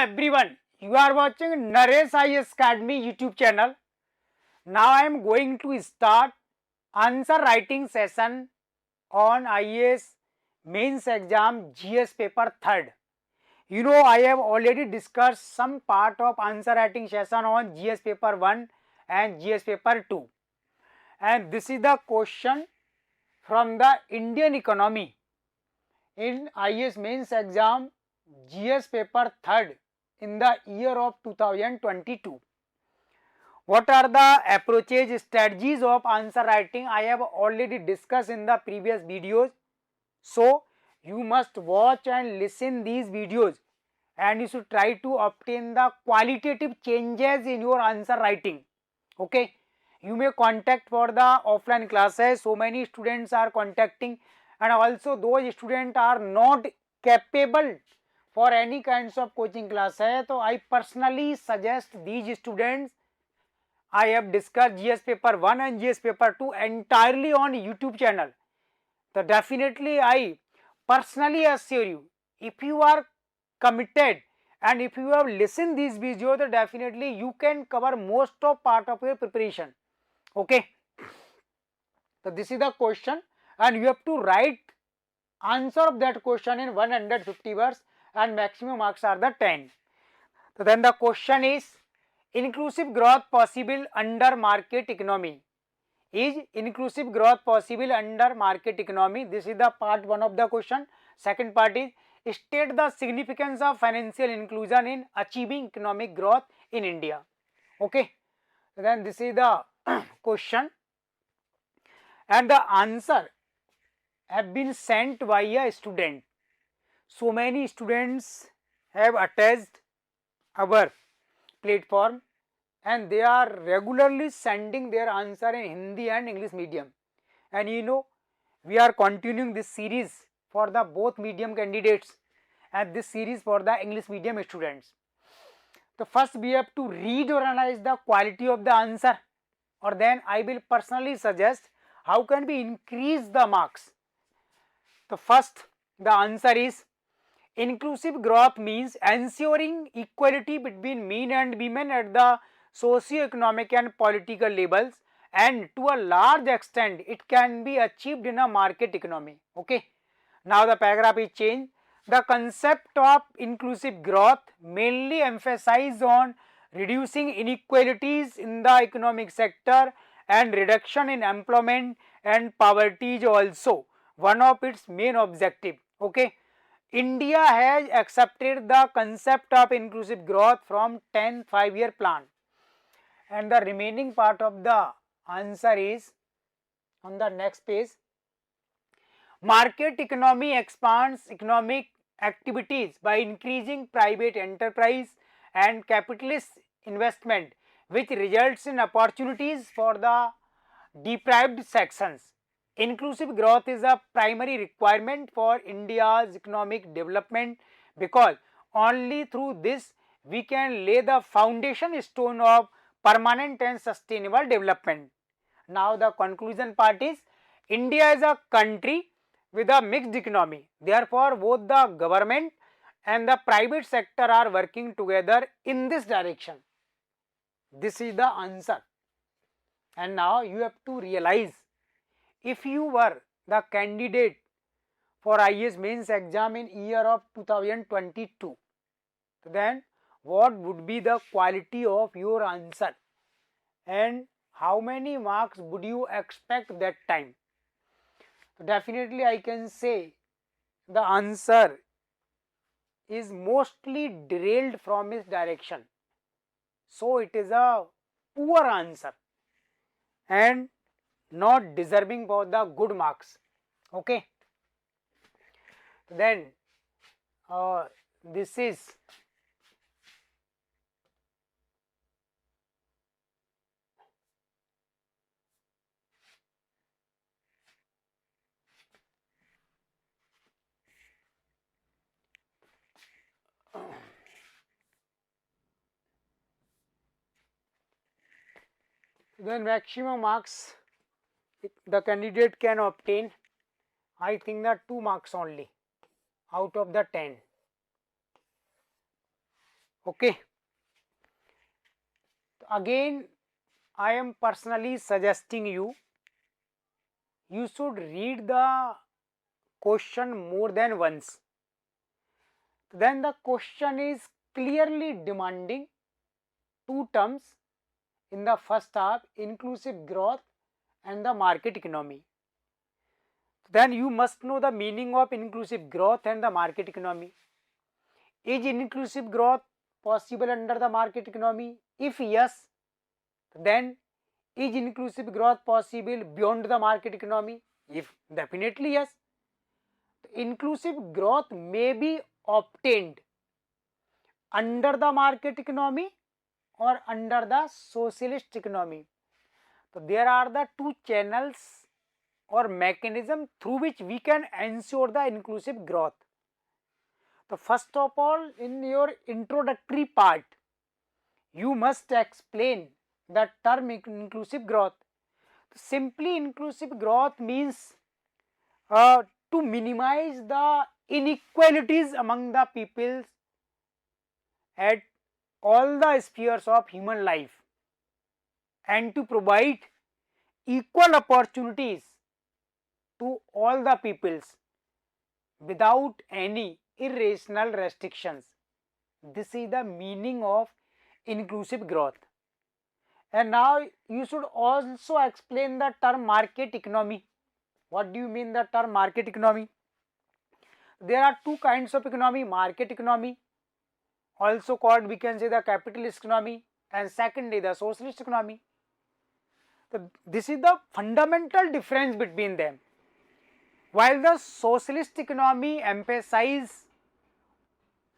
everyone, you are watching Naresh IAS Academy YouTube channel. Now I am going to start answer writing session on IAS mains exam GS paper 3rd. You know, I have already discussed some part of answer writing session on GS paper 1 and GS paper 2, and this is the question from the Indian economy in IAS mains exam GS paper 3rd in the year of 2022. What are the approaches, strategies of answer writing? I have already discussed in the previous videos. So you must watch and listen these videos, and you should try to obtain the qualitative changes in your answer writing. Okay, you may contact for the offline classes. So many students are contacting, and also those students are not capable for any kinds of coaching classes. So I personally suggest these students. I have discussed GS paper 1 and GS paper 2 entirely on YouTube channel. So definitely I personally assure you, if you are committed and if you have listened these videos, then definitely you can cover most of part of your preparation. Okay. So this is the question, and you have to write answer of that question in 150 words, and maximum marks are the 10. So then the question is, inclusive growth possible under market economy? Is inclusive growth possible under market economy? This is the part 1 of the question. Second part is, state the significance of financial inclusion in achieving economic growth in India. Okay, then this is the question, and the answer have been sent by a student. So many students have attached our platform, and they are regularly sending their answer in Hindi and English medium. And you know, we are continuing this series for the both medium candidates and this series for the English medium students. So first we have to read or analyze the quality of the answer, or then I will personally suggest how can we increase the marks. So first, the answer is, inclusive growth means ensuring equality between men and women at the socio-economic and political levels, and to a large extent it can be achieved in a market economy. Okay, now the paragraph is changed. The concept of inclusive growth mainly emphasizes on reducing inequalities in the economic sector, and reduction in employment and poverty is also one of its main objectives. Okay, India has accepted the concept of inclusive growth from 10th 5-year plan, and the remaining part of the answer is on the next page. Market economy expands economic activities by increasing private enterprise and capitalist investment, which results in opportunities for the deprived sections. Inclusive growth is a primary requirement for India's economic development, because only through this we can lay the foundation stone of permanent and sustainable development. Now the conclusion part is, India is a country with a mixed economy. Therefore, both the government and the private sector are working together in this direction. This is the answer. And now you have to realize, if you were the candidate for IAS mains exam in year of 2022, then what would be the quality of your answer, and how many marks would you expect that time? So definitely I can say the answer is mostly derailed from its direction. So it is a poor answer and not deserving for the good marks. Okay, then this is then maximum marks the candidate can obtain, I think that 2 marks only out of the 10. Okay. Again, I am personally suggesting you should read the question more than once. Then the question is clearly demanding two terms in the first half, inclusive growth and the market economy. Then you must know the meaning of inclusive growth and the market economy. Is inclusive growth possible under the market economy? If yes, then is inclusive growth possible beyond the market economy? If definitely yes, inclusive growth may be obtained under the market economy or under the socialist economy. So there are the two channels or mechanism through which we can ensure the inclusive growth. So first of all, in your introductory part, you must explain the term inclusive growth. Simply inclusive growth means to minimize the inequalities among the peoples at all the spheres of human life and to provide equal opportunities to all the peoples without any irrational restrictions. This is the meaning of inclusive growth. And now you should also explain the term market economy. What do you mean the term market economy? There are two kinds of economy: market economy, also called we can say the capitalist economy, and secondly the socialist economy. So this is the fundamental difference between them. While the socialist economy emphasizes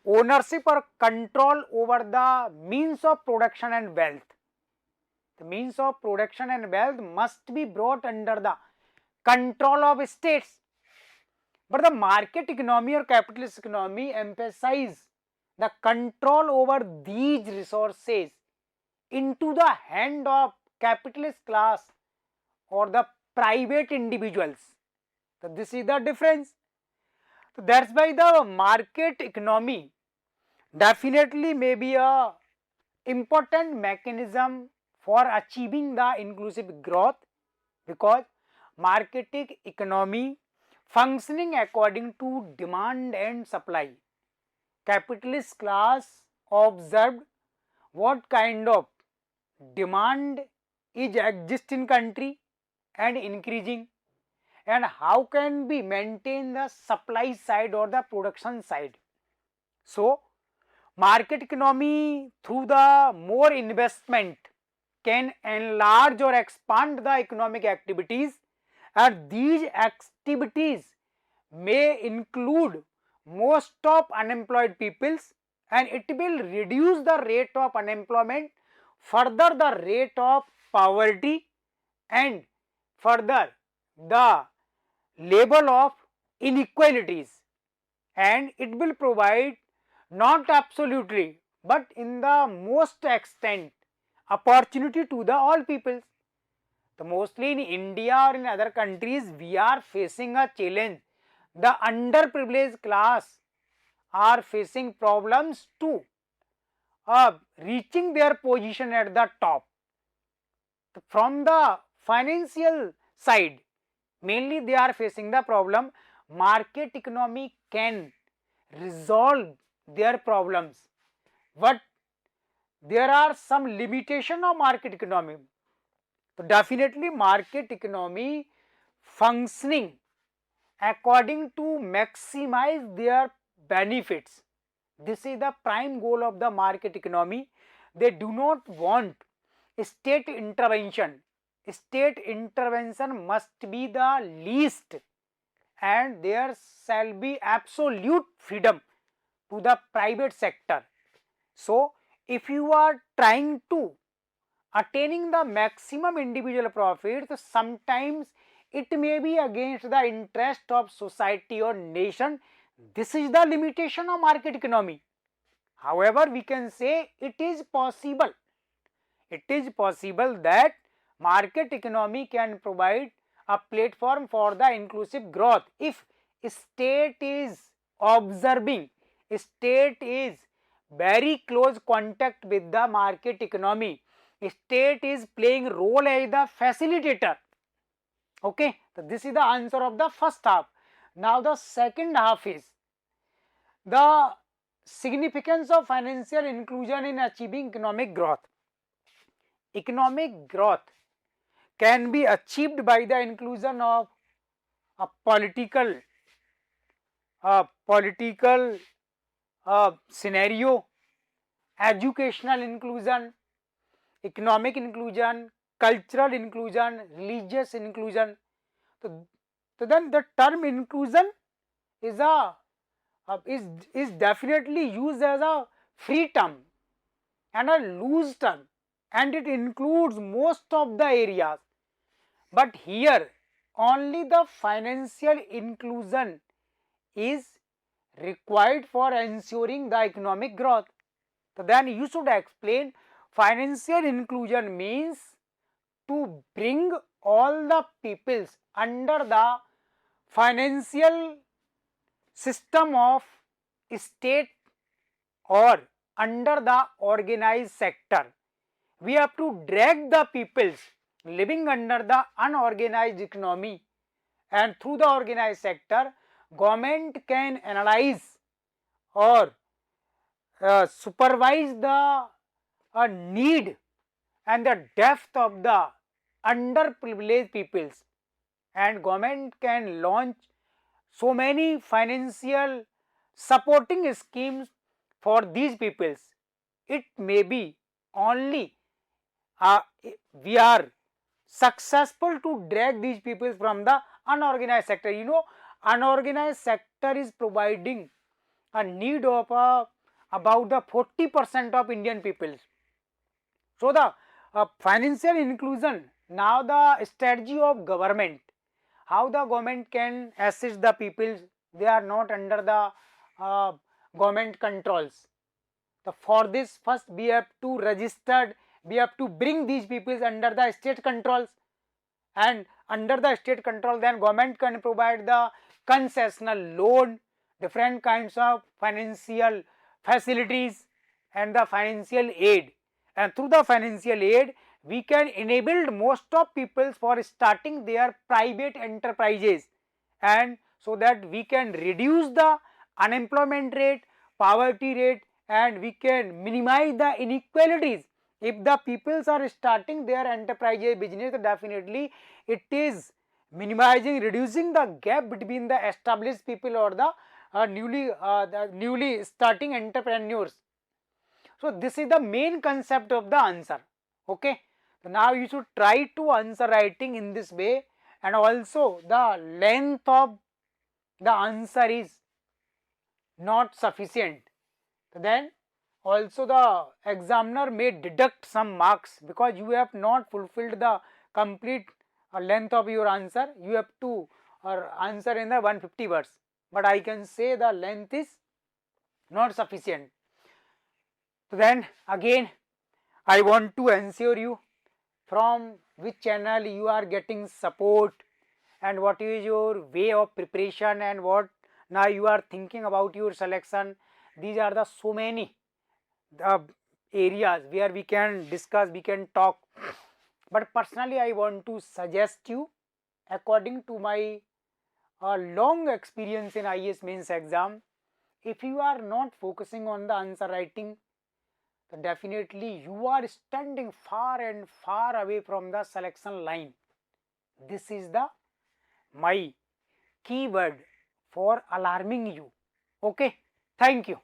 ownership or control over the means of production and wealth, the means of production and wealth must be brought under the control of states. But the market economy or capitalist economy emphasize the control over these resources into the hand of capitalist class or the private individuals. So this is the difference. So that's why the market economy definitely may be a important mechanism for achieving the inclusive growth, because market economy functioning according to demand and supply. Capitalist class observed what kind of demand is exist in country and increasing, and how can we maintain the supply side or the production side. So market economy through the more investment can enlarge or expand the economic activities, and these activities may include most of unemployed peoples, and it will reduce the rate of unemployment, further the rate of poverty, and further the level of inequalities, and it will provide not absolutely but in the most extent opportunity to the all peoples. So mostly in India or in other countries we are facing a challenge. The underprivileged class are facing problems to reaching their position at the top. From the financial side, mainly they are facing the problem. Market economy can resolve their problems, but there are some limitation of market economy. So definitely market economy functioning according to maximize their benefits. This is the prime goal of the market economy. They do not want state intervention. State intervention must be the least, and there shall be absolute freedom to the private sector. So if you are trying to attaining the maximum individual profit, so sometimes it may be against the interest of society or nation. This is the limitation of market economy. However, we can say it is possible. It is possible that market economy can provide a platform for the inclusive growth if state is observing, state is very close contact with the market economy. State is playing role as the facilitator. Okay, so this is the answer of the first half. Now the second half is the significance of financial inclusion in achieving economic growth. Economic growth can be achieved by the inclusion of a political scenario, educational inclusion, economic inclusion, cultural inclusion, religious inclusion. So then the term inclusion is is definitely used as a free term and a loose term, and it includes most of the areas. But here only the financial inclusion is required for ensuring the economic growth. So then you should explain financial inclusion means to bring all the peoples under the financial system of state or under the organized sector. We have to drag the peoples living under the unorganized economy, and through the organized sector government can analyze or supervise the need and the depth of the underprivileged peoples, and government can launch so many financial supporting schemes for these peoples. It may be only we are successful to drag these people from the unorganized sector. You know, unorganized sector is providing a need of about the 40% of Indian peoples. So the financial inclusion, now the strategy of government, how the government can assist the peoples, they are not under the government controls. So for this, first we have to register, we have to bring these peoples under the state controls, and under the state control then government can provide the concessional loan, different kinds of financial facilities and the financial aid, and through the financial aid we can enable most of people for starting their private enterprises, and so that we can reduce the unemployment rate, poverty rate, and we can minimize the inequalities. If the peoples are starting their enterprise business, definitely it is minimizing, reducing the gap between the established people or the newly starting entrepreneurs. So this is the main concept of the answer. Okay, so now you should try to answer writing in this way, and also the length of the answer is not sufficient. Then also the examiner may deduct some marks because you have not fulfilled the complete length of your answer. You have to answer in the 150 words, but I can say the length is not sufficient. So then again I want to ensure you from which channel you are getting support and what is your way of preparation and what now you are thinking about your selection. These are the so many areas where we can discuss, we can talk, but personally I want to suggest you, according to my long experience in IAS mains exam, if you are not focusing on the answer writing, then definitely you are standing far and far away from the selection line. This is the my keyword for alarming you. Okay, thank you.